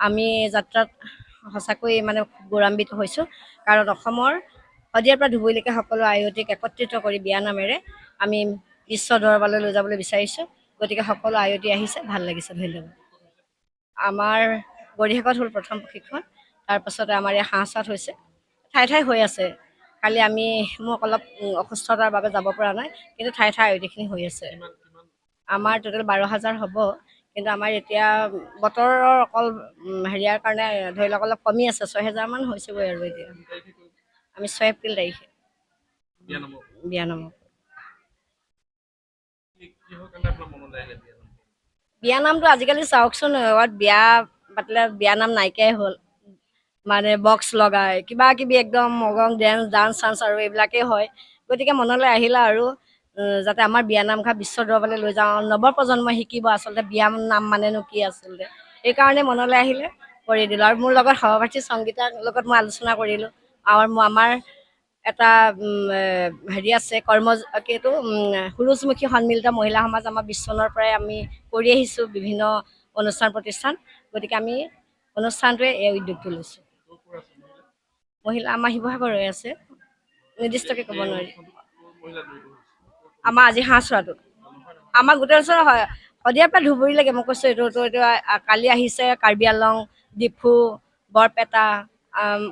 আমি যাত্ৰাত সঁচাকৈ মানে গৌৰৱান্বিত হৈছোঁ কাৰণ অসমৰ শদিয়াৰ পৰা ধুবুৰীলৈকে সকলো আয়তীক একত্ৰিত কৰি বিয়ানামেৰে আমি বিশ্ব দৰবাৰলৈ লৈ যাবলৈ বিচাৰিছোঁ। গতিকে সকলো আয়তী আহিছে, ভাল লাগিছে। ধন্যবাদ। আমাৰ গৰিহেকত হ'ল প্ৰথম প্ৰশিক্ষণ, তাৰপাছতে আমাৰ ইয়াত হাঁহচাত হৈছে, ঠাই ঠাই হৈ আছে। কালি মোক অলপ অসুস্থতাৰ বাবে যাব পৰা নাই, কিন্তু ঠাই ঠাই আয়তীখিনি হৈ আছে। আমাৰ টোটেল 12,000 হ'ব, কিন্তু আমাৰ এতিয়া বতৰৰ অকল হেৰিয়াৰ কাৰণে ধৰি লওক অলপ কমি আছে, 6,000 মান হৈছেগৈ আৰু এতিয়া। আমি 6 এপ্ৰিল তাৰিখে বিয়ানামত। বিয়ানামটো আজিকালি চাওকচোন, বিয়া পাতিলে বিয়ানাম নাইকিয়াই হ'ল। মানে বক্স লগাই কিবা কিবি একদম মগং ডান্স চান্স আৰু এইবিলাকেই হয়। গতিকে মনলৈ আহিলে আৰু যাতে আমাৰ বিয়ানামঘাট বিশ্ব দৰবাৰলৈ লৈ যাওঁ, নৱপ্ৰজন্মই শিকিব আচলতে বিয়া নাম মানেনো কি আচলতে। সেইকাৰণে মনলৈ আহিলে কৰি দিলোঁ। আৰু মোৰ লগত সহপাঠী সংগীতাৰ লগত মই আলোচনা কৰিলোঁ। আমাৰ এটা হেৰি আছে সুৰুযমুখী সন্মিলিত মহিলা সমাজ আমাৰ 20 চনৰ পৰাই আমি কৰি আহিছোঁ বিভিন্ন অনুষ্ঠান প্ৰতিষ্ঠান। গতিকে আমি অনুষ্ঠানটোৱে এই উদ্যোগটো লৈছোঁ। মহিলা আমাৰ শিৱসাগৰৰে আছে, নিৰ্দিষ্টকৈ ক'ব নোৱাৰি। আমাৰ আজি হাঁহচোৱাটো আমাৰ গোটেই ওচৰ হয়, শদিয়াৰ পৰা ধুবুৰীলৈকে মই কৈছোঁ। এইটো কালি আহিছে কাৰ্বি আংলং, ডিফু, বৰপেটা,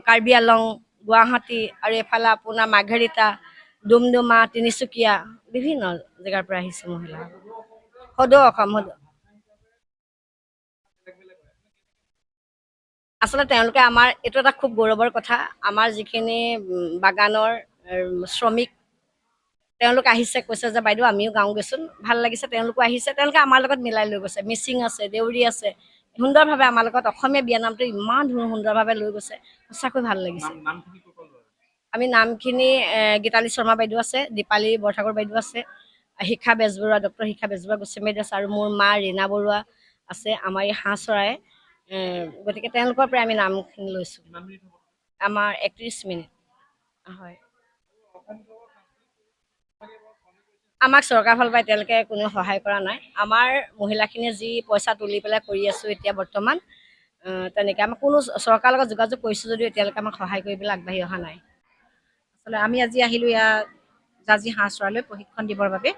কাৰ্বি আংলং, গুৱাহাটী আৰু এইফালে আপোনাৰ মাৰ্ঘেৰিটা, ডুমডুমা, তিনিচুকীয়া, বিভিন্ন জেগাৰ পৰা আহিছে মহিলা। সদৌ অসম আচলতে তেওঁলোকে আমাৰ এইটো এটা খুব গৌৰৱৰ কথা। আমাৰ যিখিনি বাগানৰ শ্ৰমিক তেওঁলোক আহিছে, কৈছে যে বাইদেউ আমিও গাওঁগৈচোন, ভাল লাগিছে। তেওঁলোকো আহিছে, তেওঁলোকে আমাৰ লগত মিলাই লৈ গৈছে। মিচিং আছে, দেউৰী আছে, সুন্দৰভাৱে আমাৰ লগত অসমীয়া বিয়ানামটো ইমান সুন্দৰভাৱে লৈ গৈছে, সঁচাকৈ ভাল লাগিছে। আমি নামখিনি গীতালি শৰ্মা বাইদেউ আছে, দীপালী বৰঠাকুৰ বাইদেউ আছে, শিখা বেজবৰুৱা, ডক্টৰ শিখা বেজবৰুৱা গোস্বামী বাইদেউ আছে, আৰু মোৰ মা ৰীণা বৰুৱা আছে, আমাৰ এই হাঁহচৰাই। গতিকে তেওঁলোকৰ পৰাই আমি নামখিনি লৈছোঁ। আমাৰ 31 মিনিট হয়। আমাক চৰকাৰ ফালৰ পৰা এতিয়ালৈকে কোনেও সহায় কৰা নাই। আমাৰ মহিলাখিনিয়ে যি পইচা তুলি পেলাই কৰি আছোঁ এতিয়া বৰ্তমান, তেনেকৈ আমাক কোনো চৰকাৰৰ লগত যোগাযোগ কৰিছোঁ যদিও এতিয়ালৈকে আমাক সহায় কৰিবলৈ আগবাঢ়ি অহা নাই। আচলতে আমি আজি আহিলোঁ ইয়াত জাজি হাঁহচৰালৈ প্ৰশিক্ষণ দিবৰ বাবে।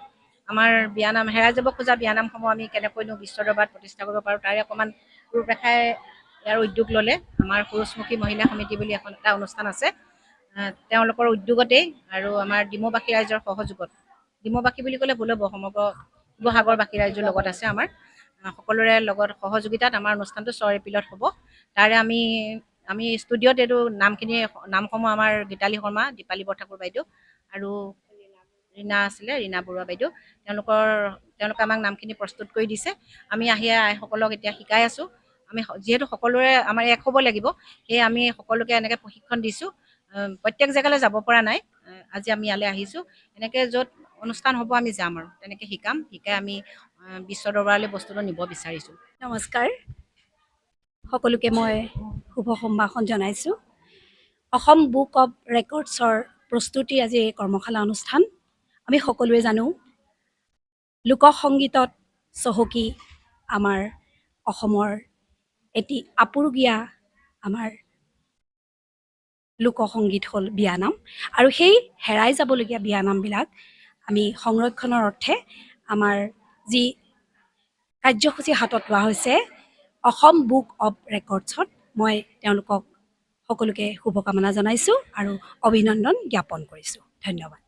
আমাৰ বিয়ানাম, হেৰাই যাব খোজা বিয়ানামসমূহ আমি কেনেকৈনো বিশ্ব দৰবাৰত প্ৰতিষ্ঠা কৰিব পাৰোঁ, তাৰে অকণমান ৰূপৰেখাই ইয়াৰ উদ্যোগ ল'লে। আমাৰ সুৰুযমুখী মহিলা সমিতি বুলি এটা অনুষ্ঠান আছে, তেওঁলোকৰ উদ্যোগতেই আৰু আমাৰ ডিমৌবাসী ৰাইজৰ সহযোগত। ডিমৌবাসী বুলি ক'লে ভুল হ'ব, সমগ্ৰ শিৱসাগৰবাসী ৰাইজৰ লগত আছে আমাৰ সকলোৰে লগত সহযোগিতাত আমাৰ অনুষ্ঠানটো 6 এপ্ৰিলত হ'ব। তাৰে আমি ষ্টুডিঅ'ত এইটো নামসমূহ আমাৰ গীতালি শৰ্মা, দীপালী বৰঠাকুৰ বাইদেউ আৰু ৰীণা বৰুৱা বাইদেউ, তেওঁলোকে আমাক নামখিনি প্ৰস্তুত কৰি দিছে। আমি আইসকলক এতিয়া শিকাই আছোঁ। আমি যিহেতু সকলোৰে আমাৰ এক হ'ব লাগিব, সেয়ে আমি সকলোকে এনেকৈ প্ৰশিক্ষণ দিছোঁ। প্ৰত্যেক জেগালৈ যাব পৰা নাই, আজি আমি ইয়ালৈ আহিছোঁ। এনেকৈ য'ত অনুষ্ঠান হ'ব আমি যাম আৰু তেনেকৈ শিকাই আমি বিশ্ব দৰবাৰলৈ বস্তুটো নিব বিচাৰিছোঁ। নমস্কাৰ, সকলোকে মই শুভ সম্ভাষণ জনাইছোঁ। অসম বুক অৱ ৰেকৰ্ডছৰ প্ৰস্তুতি আজি এই কৰ্মশালা অনুষ্ঠান। আমি সকলোৱে জানো লোকসংগীতত চহকী আমাৰ অসমৰ এটি আপুৰুগীয়া আমাৰ লোকসংগীত হ'ল বিয়ানাম, আৰু সেই হেৰাই যাবলগীয়া বিয়ানামবিলাক আমি সংৰক্ষণৰ অৰ্থে আমাৰ যি কাৰ্যসূচী হাতত লোৱা হৈছে অসম বুক অৱ ৰেকৰ্ডছত, মই তেওঁলোকক সকলোকে শুভকামনা জনাইছোঁ আৰু অভিনন্দন জ্ঞাপন কৰিছোঁ। ধন্যবাদ।